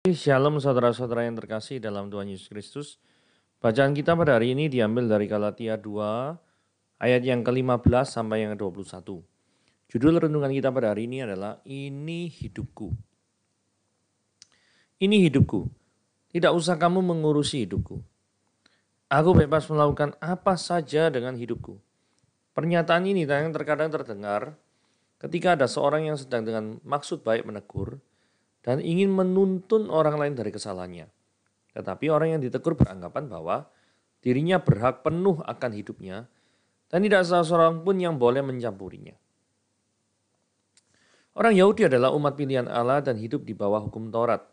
Shalom saudara-saudara yang terkasih dalam Tuhan Yesus Kristus. Bacaan kita pada hari ini diambil dari Galatia 2 ayat yang ke-15 sampai yang ke-21. Judul renungan kita pada hari ini adalah Ini Hidupku. Ini hidupku, tidak usah kamu mengurusi hidupku. Aku bebas melakukan apa saja dengan hidupku. Pernyataan ini terkadang terdengar ketika ada seorang yang sedang dengan maksud baik menegur dan ingin menuntun orang lain dari kesalahannya. Tetapi orang yang ditegur beranggapan bahwa dirinya berhak penuh akan hidupnya dan tidak salah seorang pun yang boleh mencampurinya. Orang Yahudi adalah umat pilihan Allah dan hidup di bawah hukum Taurat.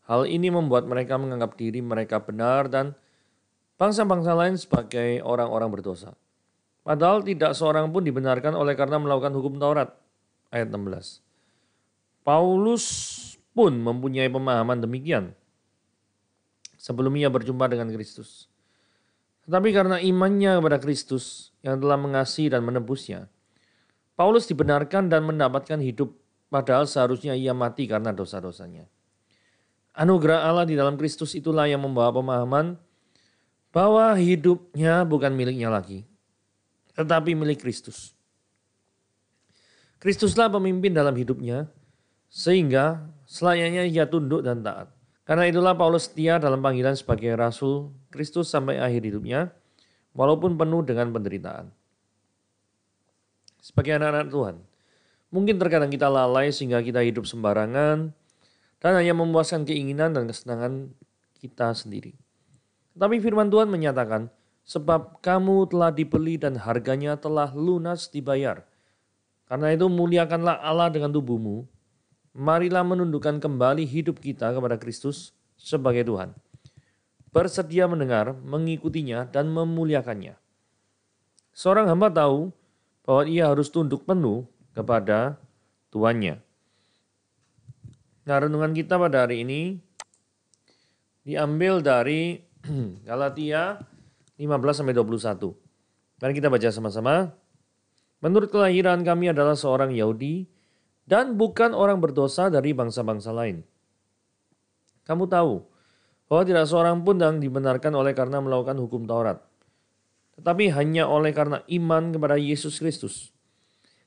Hal ini membuat mereka menganggap diri mereka benar dan bangsa-bangsa lain sebagai orang-orang berdosa. Padahal tidak seorang pun dibenarkan oleh karena melakukan hukum Taurat. Ayat 16. Paulus pun mempunyai pemahaman demikian sebelum ia berjumpa dengan Kristus. Tetapi karena imannya kepada Kristus yang telah mengasihi dan menebusnya, Paulus dibenarkan dan mendapatkan hidup padahal seharusnya ia mati karena dosa-dosanya. Anugerah Allah di dalam Kristus itulah yang membawa pemahaman bahwa hidupnya bukan miliknya lagi, tetapi milik Kristus. Kristuslah pemimpin dalam hidupnya, sehingga selayaknya ia tunduk dan taat. Karena itulah Paulus setia dalam panggilan sebagai Rasul Kristus sampai akhir hidupnya, walaupun penuh dengan penderitaan. Sebagai anak-anak Tuhan, mungkin terkadang kita lalai sehingga kita hidup sembarangan dan hanya memuaskan keinginan dan kesenangan kita sendiri. Tetapi firman Tuhan menyatakan, sebab kamu telah dibeli dan harganya telah lunas dibayar. Karena itu muliakanlah Allah dengan tubuhmu. Marilah menundukkan kembali hidup kita kepada Kristus sebagai Tuhan. Bersedia mendengar, mengikutinya, dan memuliakannya. Seorang hamba tahu bahwa ia harus tunduk penuh kepada Tuannya. Nah, renungan kita pada hari ini diambil dari Galatia 15-21. Mari kita baca sama-sama. Menurut kelahiran kami adalah seorang Yahudi dan bukan orang berdosa dari bangsa-bangsa lain. Kamu tahu bahwa tidak seorang pun yang dibenarkan oleh karena melakukan hukum Taurat, tetapi hanya oleh karena iman kepada Yesus Kristus.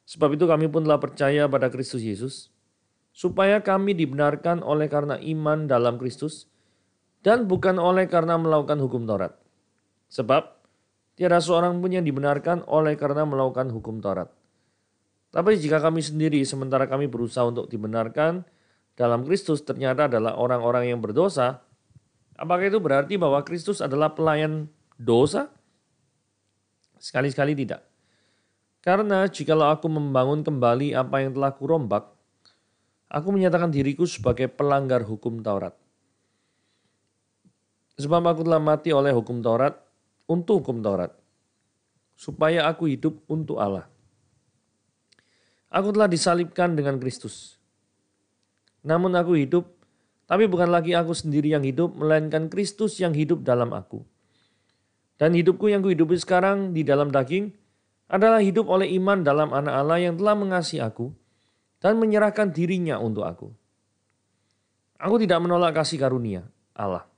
Sebab itu kami pun telah percaya pada Kristus Yesus, supaya kami dibenarkan oleh karena iman dalam Kristus dan bukan oleh karena melakukan hukum Taurat. Sebab tiada seorang pun yang dibenarkan oleh karena melakukan hukum Taurat. Tapi jika kami sendiri sementara kami berusaha untuk dibenarkan dalam Kristus ternyata adalah orang-orang yang berdosa, apakah itu berarti bahwa Kristus adalah pelayan dosa? Sekali-sekali tidak. Karena jikalau aku membangun kembali apa yang telah kurombak, aku menyatakan diriku sebagai pelanggar hukum Taurat. Sebab aku telah mati oleh hukum Taurat untuk hukum Taurat, supaya aku hidup untuk Allah. Aku telah disalibkan dengan Kristus. Namun aku hidup, tapi bukan lagi aku sendiri yang hidup, melainkan Kristus yang hidup dalam aku. Dan hidupku yang kuhidupi sekarang di dalam daging adalah hidup oleh iman dalam Anak Allah yang telah mengasihi aku dan menyerahkan dirinya untuk aku. Aku tidak menolak kasih karunia Allah.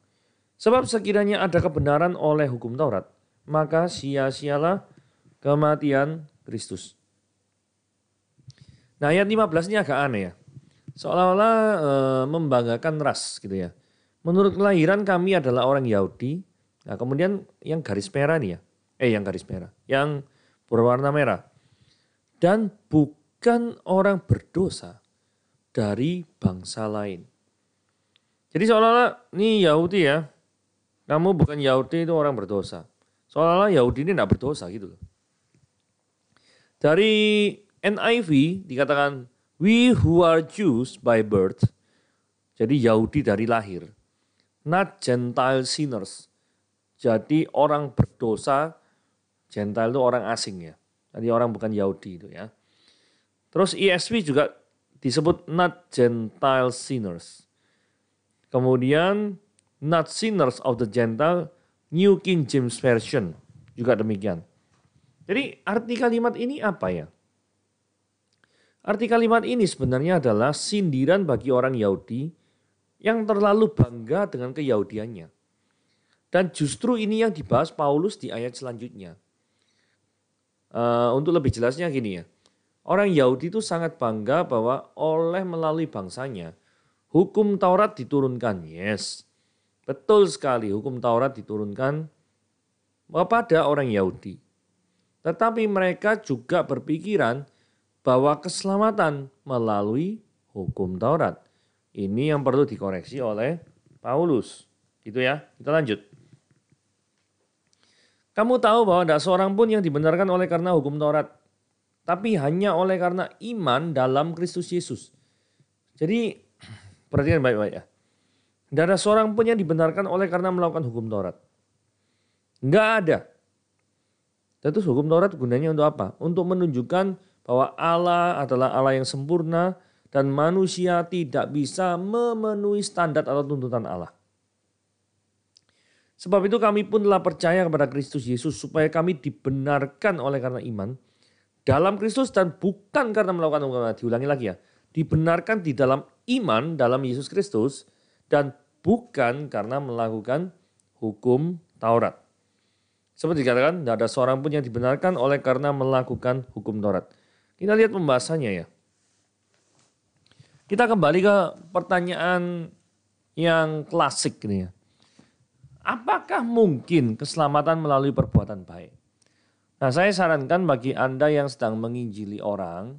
Sebab sekiranya ada kebenaran oleh hukum Taurat, maka sia-sialah kematian Kristus. Nah, ayat 15 ini agak aneh ya. Seolah-olah membanggakan ras gitu ya. Menurut kelahiran kami adalah orang Yahudi. Nah, kemudian yang garis merah nih ya. Yang berwarna merah. Dan bukan orang berdosa dari bangsa lain. Jadi seolah-olah ini Yahudi ya. Kamu bukan Yahudi itu orang berdosa. Seolah-olah Yahudi ini tidak berdosa gitu loh. Dari NIV dikatakan, we who are Jews by birth, jadi Yahudi dari lahir, not Gentile sinners, jadi orang berdosa, Gentile itu orang asing ya, jadi orang bukan Yahudi itu ya. Terus ESV juga disebut not Gentile sinners. Kemudian not sinners of the Gentile, New King James Version juga demikian. Jadi arti kalimat ini apa ya? Arti kalimat ini sebenarnya adalah sindiran bagi orang Yahudi yang terlalu bangga dengan keyahudiannya. Dan justru ini yang dibahas Paulus di ayat selanjutnya. Untuk lebih jelasnya gini ya. Orang Yahudi itu sangat bangga bahwa melalui bangsanya hukum Taurat diturunkan. Yes, betul sekali hukum Taurat diturunkan kepada orang Yahudi. Tetapi mereka juga berpikiran bahwa keselamatan melalui hukum Taurat. Ini yang perlu dikoreksi oleh Paulus. Gitu ya, kita lanjut. Kamu tahu bahwa tidak seorang pun yang dibenarkan oleh karena hukum Taurat, tapi hanya oleh karena iman dalam Kristus Yesus. Jadi perhatikan baik-baik ya. Tidak ada seorang pun yang dibenarkan oleh karena melakukan hukum Taurat. Enggak ada. Dan terus hukum Taurat gunanya untuk apa? Untuk menunjukkan bahwa Allah adalah Allah yang sempurna dan manusia tidak bisa memenuhi standar atau tuntutan Allah. Sebab itu kami pun telah percaya kepada Kristus Yesus supaya kami dibenarkan oleh karena iman dalam Kristus dan bukan karena melakukan hukum Taurat. Diulangi lagi ya. Dibenarkan di dalam iman dalam Yesus Kristus dan bukan karena melakukan hukum Taurat. Seperti dikatakan, tidak ada seorang pun yang dibenarkan oleh karena melakukan hukum Taurat. Kita lihat pembahasannya ya. Kita kembali ke pertanyaan yang klasik ini ya. Apakah mungkin keselamatan melalui perbuatan baik? Nah, saya sarankan bagi Anda yang sedang menginjili orang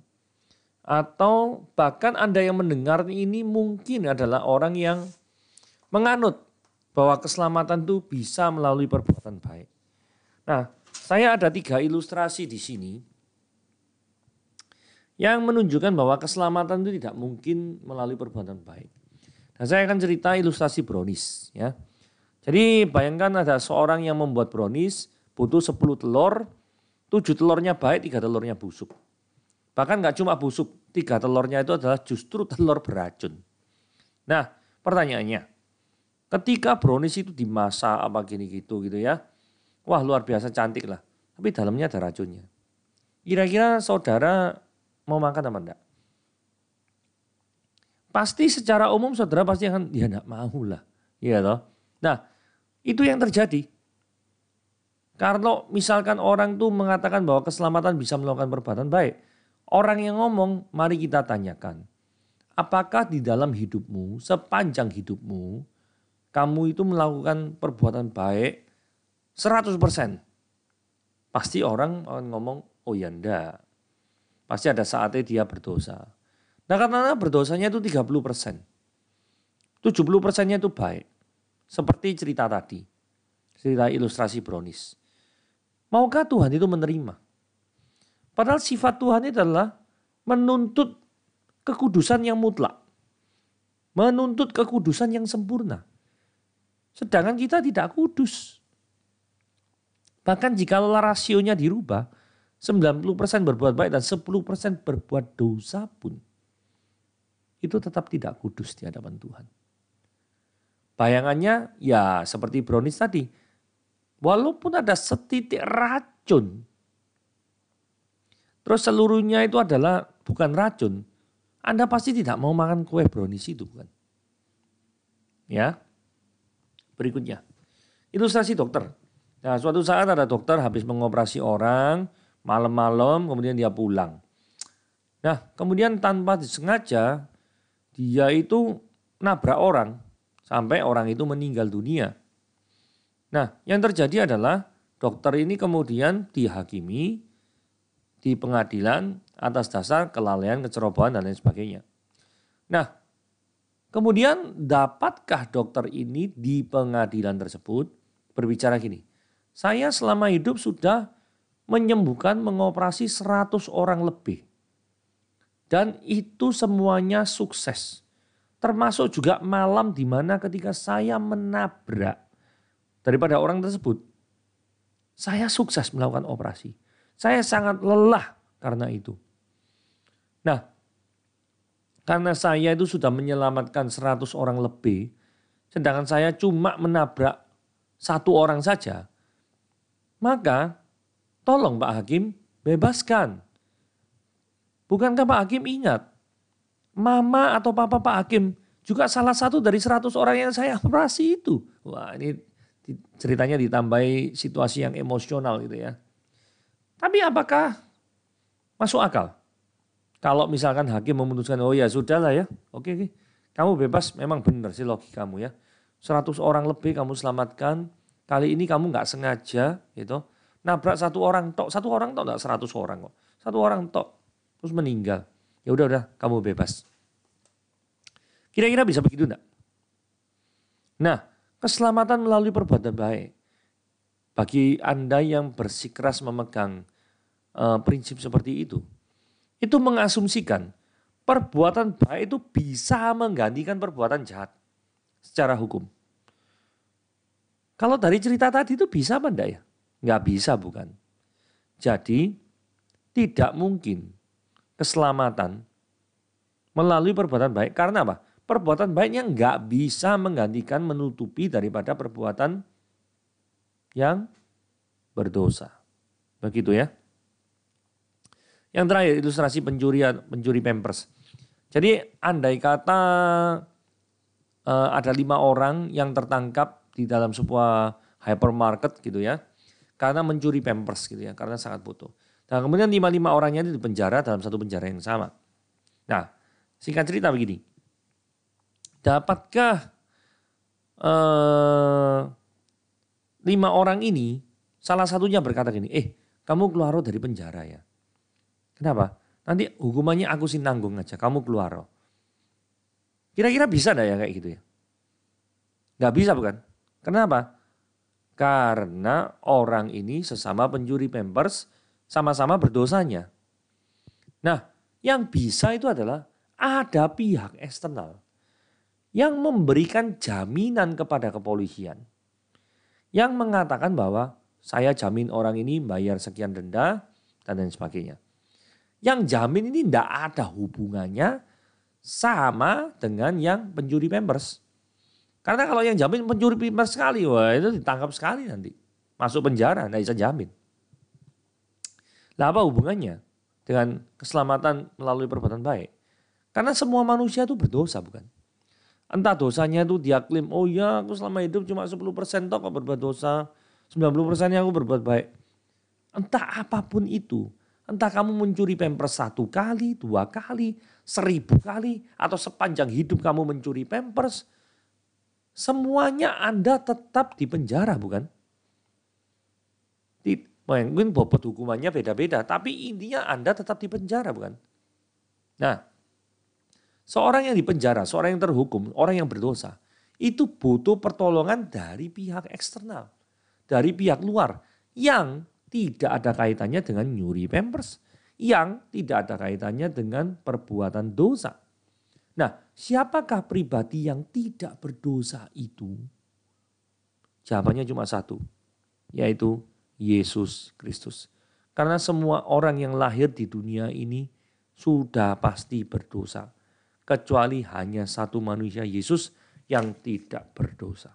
atau bahkan Anda yang mendengar ini mungkin adalah orang yang menganut bahwa keselamatan itu bisa melalui perbuatan baik. Nah, saya ada 3 ilustrasi di sini yang menunjukkan bahwa keselamatan itu tidak mungkin melalui perbuatan baik. Nah, saya akan cerita ilustrasi brownies ya. Jadi bayangkan ada seorang yang membuat brownies butuh 10 telur, 7 telurnya baik, 3 telurnya busuk. Bahkan gak cuma busuk, 3 telurnya itu adalah justru telur beracun. Nah pertanyaannya, ketika brownies itu dimasak apa gini gitu ya. Wah luar biasa cantik lah, tapi dalamnya ada racunnya. Kira-kira saudara mau makan apa enggak? Pasti secara umum saudara pasti akan, ya enggak mau lah. Iya toh. Nah itu yang terjadi. Kalau misalkan orang tuh mengatakan bahwa keselamatan bisa melakukan perbuatan baik. Orang yang ngomong, mari kita tanyakan. Apakah di dalam hidupmu, sepanjang hidupmu, kamu itu melakukan perbuatan baik 100%? Pasti orang akan ngomong, oh ya enggak. Pasti ada saatnya dia berdosa. Nah karena berdosanya itu 30%. 70%-nya itu baik. Seperti cerita tadi, cerita ilustrasi brownies. Maukah Tuhan itu menerima? Padahal sifat Tuhan itu adalah menuntut kekudusan yang mutlak. Menuntut kekudusan yang sempurna. Sedangkan kita tidak kudus. Bahkan jika rasionya dirubah, 90% berbuat baik dan 10% berbuat dosa pun, itu tetap tidak kudus di hadapan Tuhan. Bayangannya ya seperti brownies tadi. Walaupun ada setitik racun. Terus seluruhnya itu adalah bukan racun. Anda pasti tidak mau makan kue brownies itu bukan? Ya. Berikutnya. Ilustrasi dokter. Nah suatu saat ada dokter habis mengoperasi orang. Malam-malam kemudian dia pulang. Nah kemudian tanpa disengaja dia itu nabrak orang. Sampai orang itu meninggal dunia. Nah yang terjadi adalah dokter ini kemudian dihakimi di pengadilan atas dasar kelalaian, kecerobohan dan lain sebagainya. Nah kemudian dapatkah dokter ini di pengadilan tersebut berbicara gini. Saya selama hidup sudah menyembuhkan, mengoperasi 100 orang lebih. Dan itu semuanya sukses. Termasuk juga malam di mana ketika saya menabrak daripada orang tersebut. Saya sukses melakukan operasi. Saya sangat lelah karena itu. Nah, karena saya itu sudah menyelamatkan 100 orang lebih. Sedangkan saya cuma menabrak 1 orang saja. Maka tolong Pak Hakim bebaskan. Bukankah Pak Hakim ingat? Mama atau papa Pak Hakim juga salah satu dari 100 orang yang saya operasi itu. Wah, ini ceritanya ditambahi situasi yang emosional gitu ya. Tapi apakah masuk akal? Kalau misalkan hakim memutuskan, oh ya sudahlah ya, oke, kamu bebas, memang benar sih logikamu ya. 100 orang lebih kamu selamatkan, kali ini kamu nggak sengaja gitu, nabrak satu orang tok nggak 100 orang kok. Satu orang tok, terus meninggal. Ya udah, kamu bebas. Kira-kira bisa begitu enggak? Nah, keselamatan melalui perbuatan baik. Bagi Anda yang bersikeras memegang prinsip seperti itu mengasumsikan perbuatan baik itu bisa menggantikan perbuatan jahat secara hukum. Kalau dari cerita tadi itu bisa apa enggak ya? Enggak bisa bukan. Jadi tidak mungkin keselamatan melalui perbuatan baik. Karena apa? Perbuatan baiknya enggak bisa menggantikan, menutupi daripada perbuatan yang berdosa. Begitu ya. Yang terakhir ilustrasi pencuri Pampers. Jadi andai kata ada 5 orang yang tertangkap di dalam sebuah hypermarket gitu ya. Karena mencuri Pampers gitu ya, karena sangat butuh. Nah kemudian 5 orangnya itu dipenjara dalam satu penjara yang sama. Nah singkat cerita begini. Dapatkah 5 orang ini salah satunya berkata gini, kamu keluar dari penjara ya. Kenapa? Nanti hukumannya aku sih nanggung aja, kamu keluar. Kira-kira bisa enggak ya kayak gitu ya? Nggak bisa bukan? Kenapa? Karena orang ini sesama pencuri Pampers sama-sama berdosanya. Nah yang bisa itu adalah ada pihak eksternal yang memberikan jaminan kepada kepolisian. Yang mengatakan bahwa saya jamin orang ini bayar sekian denda dan lain sebagainya. Yang jamin ini tidak ada hubungannya sama dengan yang pencuri Pampers. Karena kalau yang jamin pencuri Pampers sekali, wah itu ditangkap sekali nanti. Masuk penjara, tidak bisa jamin. Lah apa hubungannya dengan keselamatan melalui perbuatan baik? Karena semua manusia itu berdosa bukan? Entah dosanya itu dia klaim, oh ya aku selama hidup cuma 10% kok berbuat dosa. 90%-nya aku berbuat baik. Entah apapun itu. Entah kamu mencuri Pampers 1 kali, 2 kali, 1000 kali. Atau sepanjang hidup kamu mencuri Pampers. Semuanya Anda tetap di penjara bukan? Mungkin bobot hukumannya beda-beda. Tapi intinya Anda tetap di penjara bukan? Nah. Seorang yang dipenjara, seorang yang terhukum, orang yang berdosa, itu butuh pertolongan dari pihak eksternal, dari pihak luar yang tidak ada kaitannya dengan nyuri Pampers, yang tidak ada kaitannya dengan perbuatan dosa. Nah, siapakah pribadi yang tidak berdosa itu? Jawabannya cuma satu, yaitu Yesus Kristus. Karena semua orang yang lahir di dunia ini sudah pasti berdosa. Kecuali hanya satu manusia, Yesus, yang tidak berdosa.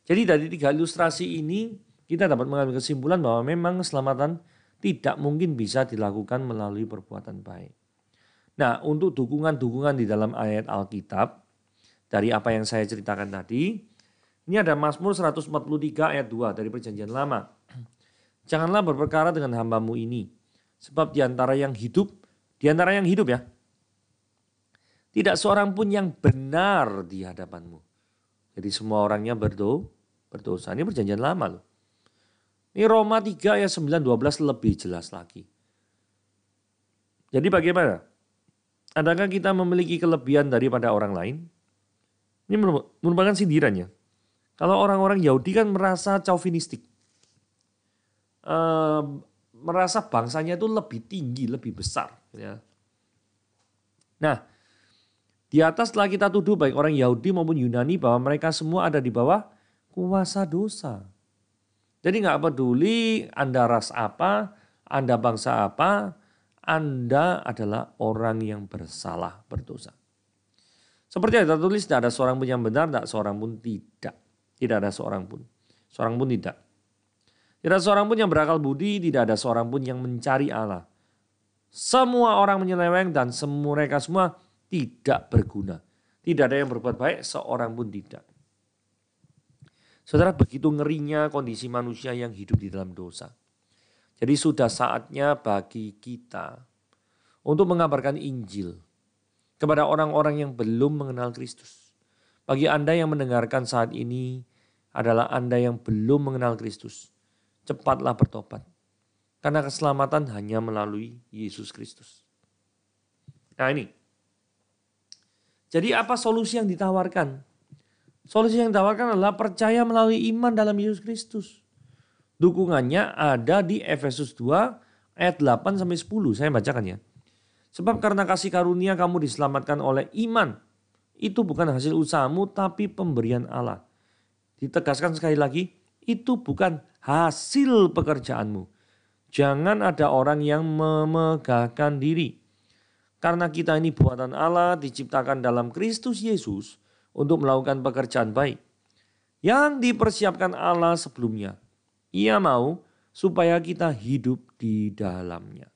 Jadi dari 3 ilustrasi ini kita dapat mengambil kesimpulan bahwa memang keselamatan tidak mungkin bisa dilakukan melalui perbuatan baik. Nah untuk dukungan-dukungan di dalam ayat Alkitab dari apa yang saya ceritakan tadi, ini ada Mazmur 143 ayat 2 dari Perjanjian Lama. Janganlah berperkara dengan hambamu ini, sebab di antara yang hidup ya, tidak seorang pun yang benar di hadapanmu. Jadi semua orangnya berdosa. Ini Perjanjian Lama loh. Ini Roma 3 ayat 9-12 lebih jelas lagi. Jadi bagaimana? Adakah kita memiliki kelebihan daripada orang lain? Ini merupakan sindirannya. Kalau orang-orang Yahudi kan merasa chauvinistik. Merasa bangsanya itu lebih tinggi, lebih besar. Ya. Nah, di atas telah kita tuduh baik orang Yahudi maupun Yunani bahwa mereka semua ada di bawah kuasa dosa. Jadi gak peduli Anda ras apa, Anda bangsa apa, Anda adalah orang yang bersalah, berdosa. Seperti yang tertulis, tidak ada seorang pun yang benar, tidak seorang pun tidak. Tidak ada seorang pun. Seorang pun tidak. Tidak ada seorang pun yang berakal budi, tidak ada seorang pun yang mencari Allah. Semua orang menyeleweng dan mereka semua tidak berguna. Tidak ada yang berbuat baik, seorang pun tidak. Saudara, begitu ngerinya kondisi manusia yang hidup di dalam dosa. Jadi sudah saatnya bagi kita untuk mengabarkan Injil kepada orang-orang yang belum mengenal Kristus. Bagi Anda yang mendengarkan saat ini adalah Anda yang belum mengenal Kristus. Cepatlah bertobat. Karena keselamatan hanya melalui Yesus Kristus. Nah ini. Jadi apa solusi yang ditawarkan? Solusi yang ditawarkan adalah percaya melalui iman dalam Yesus Kristus. Dukungannya ada di Efesus 2 ayat 8-10. Saya bacakan ya. Sebab karena kasih karunia kamu diselamatkan oleh iman. Itu bukan hasil usahamu tapi pemberian Allah. Ditegaskan sekali lagi, itu bukan hasil pekerjaanmu. Jangan ada orang yang memegahkan diri. Karena kita ini buatan Allah diciptakan dalam Kristus Yesus untuk melakukan pekerjaan baik. Yang dipersiapkan Allah sebelumnya. Ia mau supaya kita hidup di dalamnya.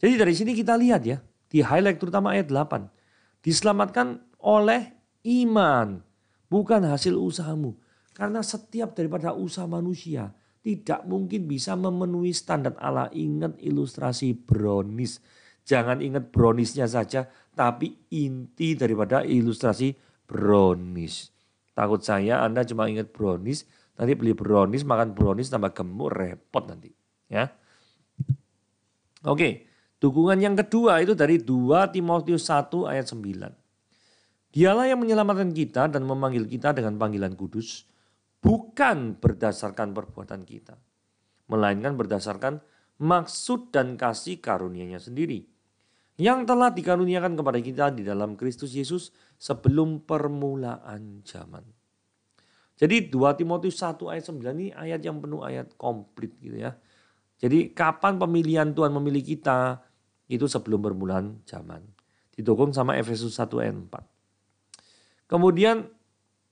Jadi dari sini kita lihat ya, di highlight terutama ayat 8. Diselamatkan oleh iman, bukan hasil usahamu. Karena setiap daripada usaha manusia tidak mungkin bisa memenuhi standar Allah. Ingat ilustrasi brownies. Jangan ingat browniesnya saja, tapi inti daripada ilustrasi brownies. Takut saya Anda cuma ingat brownies, nanti beli brownies, makan brownies tambah gemuk, repot nanti. Ya. Oke, dukungan yang kedua itu dari 2 Timotius 1 ayat 9. Dialah yang menyelamatkan kita dan memanggil kita dengan panggilan kudus, bukan berdasarkan perbuatan kita, melainkan berdasarkan maksud dan kasih karunia-Nya sendiri, yang telah dikaruniakan kepada kita di dalam Kristus Yesus sebelum permulaan zaman. Jadi 2 Timotius 1 ayat 9 ini ayat yang penuh, ayat komplit gitu ya. Jadi kapan pemilihan Tuhan memilih kita, itu sebelum permulaan zaman. Didukung sama Efesus 1 ayat 4. Kemudian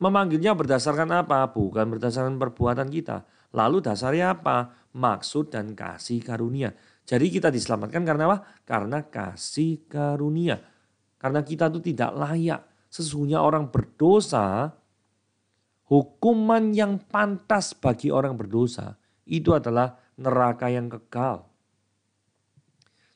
memanggilnya berdasarkan apa? Bukan berdasarkan perbuatan kita. Lalu dasarnya apa? Maksud dan kasih karunia. Jadi kita diselamatkan karena apa? Karena kasih karunia. Karena kita itu tidak layak. Sesungguhnya orang berdosa, hukuman yang pantas bagi orang berdosa itu adalah neraka yang kekal.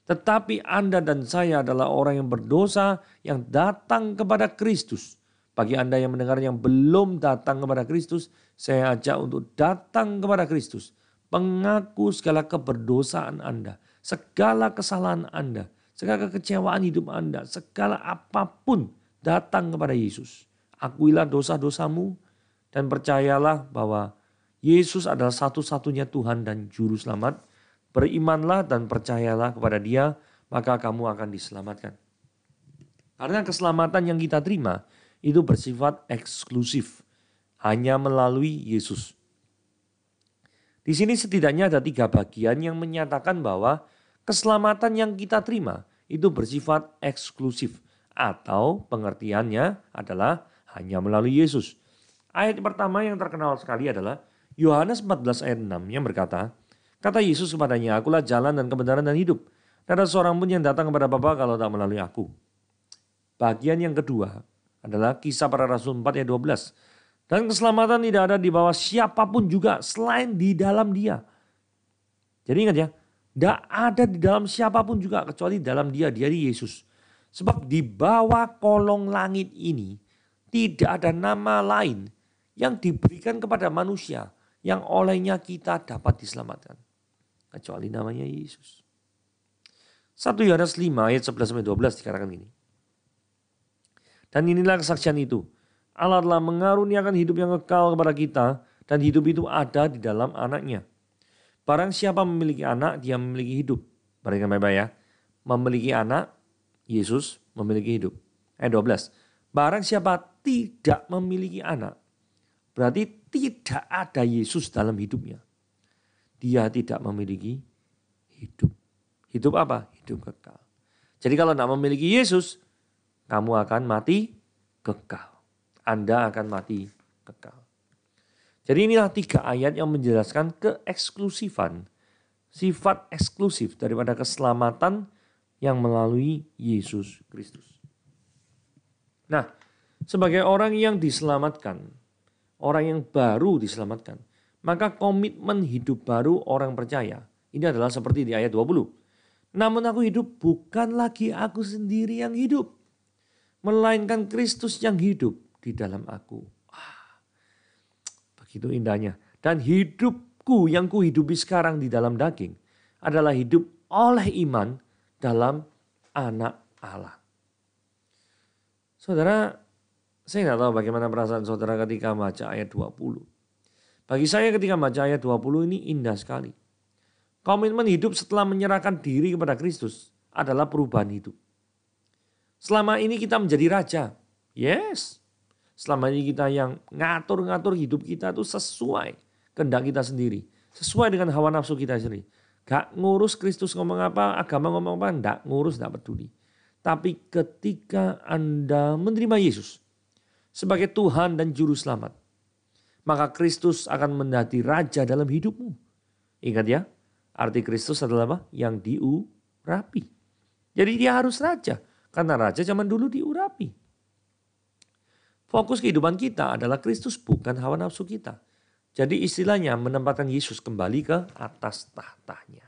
Tetapi Anda dan saya adalah orang yang berdosa yang datang kepada Kristus. Bagi Anda yang mendengar yang belum datang kepada Kristus, saya ajak untuk datang kepada Kristus. Mengaku segala keberdosaan Anda, segala kesalahan Anda, segala kekecewaan hidup Anda, segala apapun datang kepada Yesus. Akuilah dosa-dosamu dan percayalah bahwa Yesus adalah satu-satunya Tuhan dan Juru Selamat. Berimanlah dan percayalah kepada Dia, maka kamu akan diselamatkan. Karena keselamatan yang kita terima itu bersifat eksklusif, hanya melalui Yesus. Di sini setidaknya ada 3 bagian yang menyatakan bahwa keselamatan yang kita terima itu bersifat eksklusif, atau pengertiannya adalah hanya melalui Yesus. Ayat pertama yang terkenal sekali adalah Yohanes 14 ayat 6 yang berkata, kata Yesus kepadanya, akulah jalan dan kebenaran dan hidup. Tidak ada seorang pun yang datang kepada Bapa kalau tak melalui aku. Bagian yang kedua adalah Kisah Para Rasul 4 ayat 12. Dan keselamatan tidak ada di bawah siapapun juga selain di dalam Dia. Jadi ingat ya, tidak ada di dalam siapapun juga kecuali dalam Dia, Dia Yesus. Sebab di bawah kolong langit ini tidak ada nama lain yang diberikan kepada manusia yang olehnya kita dapat diselamatkan. Kecuali namanya Yesus. 1 Yohanes 5 ayat 11-12 dikatakan gini. Dan inilah kesaksian itu. Allah telah mengaruniakan hidup yang kekal kepada kita dan hidup itu ada di dalam anaknya. Barang siapa memiliki anak, dia memiliki hidup. Perhatikan baik-baik ya. Memiliki anak, Yesus memiliki hidup. Ayat 12. Barang siapa tidak memiliki anak, berarti tidak ada Yesus dalam hidupnya. Dia tidak memiliki hidup. Hidup apa? Hidup kekal. Jadi kalau tidak memiliki Yesus, kamu akan mati kekal. Anda akan mati kekal. Jadi inilah 3 ayat yang menjelaskan keeksklusifan, sifat eksklusif daripada keselamatan yang melalui Yesus Kristus. Nah, Sebagai orang yang diselamatkan, orang yang baru diselamatkan, maka komitmen hidup baru orang percaya ini adalah seperti di ayat 20. Namun aku hidup bukan lagi aku sendiri yang hidup, melainkan Kristus yang hidup di dalam aku. Begitu indahnya. Dan hidupku yang kuhidupi sekarang di dalam daging adalah hidup oleh iman dalam Anak Allah. Saudara, saya nggak tahu bagaimana perasaan saudara ketika baca ayat 20. Bagi saya ketika baca ayat 20 ini indah sekali. Komitmen hidup setelah menyerahkan diri kepada Kristus adalah perubahan hidup. Selama ini kita menjadi raja. Yes. Selama ini kita yang ngatur-ngatur hidup kita itu sesuai kehendak kita sendiri. Sesuai dengan hawa nafsu kita sendiri. Gak ngurus Kristus ngomong apa, agama ngomong apa, enggak ngurus, enggak peduli. Tapi ketika Anda menerima Yesus sebagai Tuhan dan Juru Selamat, maka Kristus akan menjadi raja dalam hidupmu. Ingat ya, arti Kristus adalah apa? Yang diurapi. Jadi dia harus raja, karena raja zaman dulu diurapi. Fokus kehidupan kita adalah Kristus, bukan hawa nafsu kita. Jadi istilahnya menempatkan Yesus kembali ke atas tahtanya.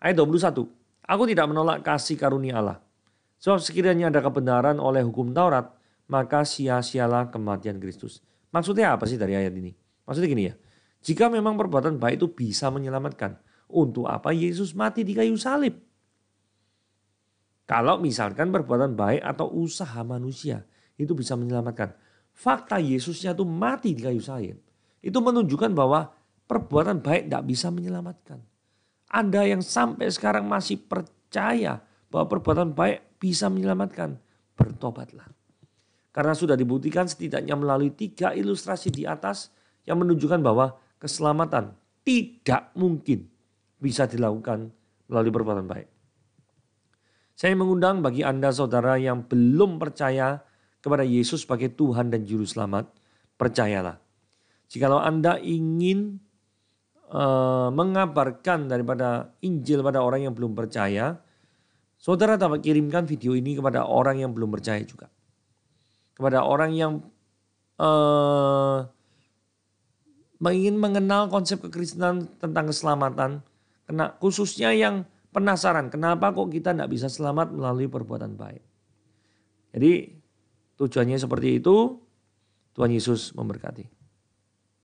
Ayat 21. Aku tidak menolak kasih karunia Allah. Sebab sekiranya ada kebenaran oleh hukum Taurat, maka sia-sialah kematian Kristus. Maksudnya apa sih dari ayat ini? Maksudnya gini ya. Jika memang perbuatan baik itu bisa menyelamatkan, untuk apa Yesus mati di kayu salib? Kalau misalkan perbuatan baik atau usaha manusia itu bisa menyelamatkan. Fakta Yesusnya itu mati di kayu salib. Itu menunjukkan bahwa perbuatan baik tidak bisa menyelamatkan. Anda yang sampai sekarang masih percaya bahwa perbuatan baik bisa menyelamatkan, bertobatlah. Karena sudah dibuktikan setidaknya melalui 3 ilustrasi di atas yang menunjukkan bahwa keselamatan tidak mungkin bisa dilakukan melalui perbuatan baik. Saya mengundang bagi Anda saudara yang belum percaya kepada Yesus sebagai Tuhan dan Juru Selamat, percayalah. Jikalau Anda ingin mengabarkan daripada Injil pada orang yang belum percaya, saudara dapat kirimkan video ini kepada orang yang belum percaya juga. Kepada orang yang ingin mengenal konsep kekristenan tentang keselamatan, khususnya yang penasaran kenapa kok kita tidak bisa selamat melalui perbuatan baik. Jadi tujuannya seperti itu. Tuhan Yesus memberkati.